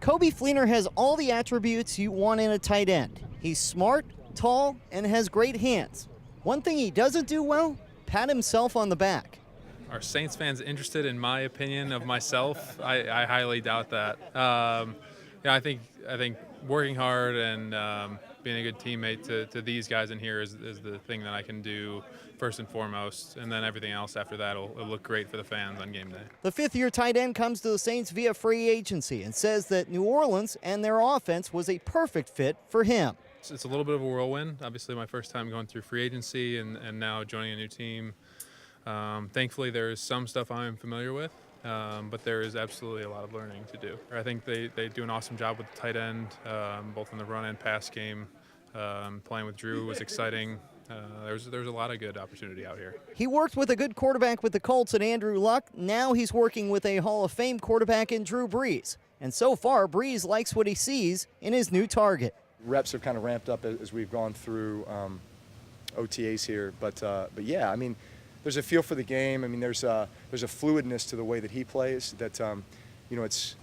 Coby Fleener has all the attributes you want in a tight end. He's smart, tall, and has great hands. One thing he doesn't do well, pat himself on the back. Are Saints fans interested in my opinion of myself? I highly doubt that. I think working hard and being a good teammate to these guys in here is the thing that I can do first and foremost, and then everything else after that will look great for the fans on game day. The fifth-year tight end comes to the Saints via free agency and says that New Orleans and their offense was a perfect fit for him. It's a little bit of a whirlwind. Obviously, my first time going through free agency and now joining a new team. Thankfully, there is some stuff I'm familiar with, but there is absolutely a lot of learning to do. I think they do an awesome job with the tight end, both in the run and pass game. Playing with Drew was exciting. There's a lot of good opportunity out here. He worked with a good quarterback with the Colts and Andrew Luck. Now he's working with a Hall of Fame quarterback in Drew Brees. And so far, Brees likes what he sees in his new target. Reps have kind of ramped up as we've gone through OTAs here, but yeah, I mean, there's a feel for the game. I mean, there's a fluidness to the way that he plays that it's.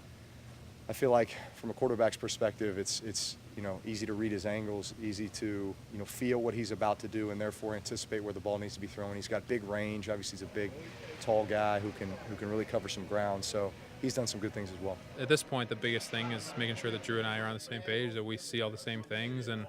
I feel like from a quarterback's perspective, it's easy to read his angles, easy to feel what he's about to do, and therefore anticipate where the ball needs to be thrown. He's got big range. Obviously, he's a big, tall guy who can really cover some ground. So he's done some good things as well. At this point, the biggest thing is making sure that Drew and I are on the same page, that we see all the same things, and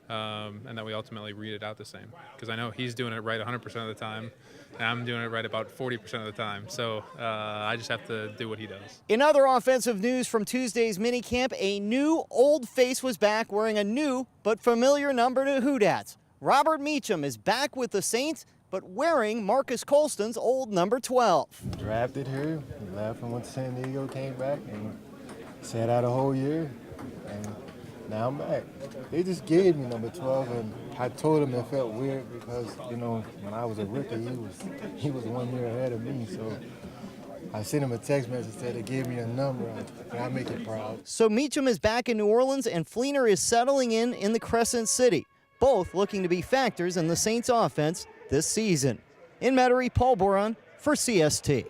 that we ultimately read it out the same. Because I know he's doing it right 100% of the time, and I'm doing it right about 40% of the time. So I just have to do what he does. In other offensive news from Tuesday's minicamp, a new old face was back wearing a new but familiar number to Houdats. Robert Meacham is back with the Saints, but wearing Marcus Colston's old number 12. Drafted here, left and went to San Diego, came back and sat out a whole year, and now I'm back. They just gave me number 12, and I told him it felt weird because, when I was a rookie, he was 1 year ahead of me, so I sent him a text message that they gave me a number, and I make it proud. So Meacham is back in New Orleans, and Fleener is settling in the Crescent City, both looking to be factors in the Saints offense this season. In Metairie, Paul Boron for CST.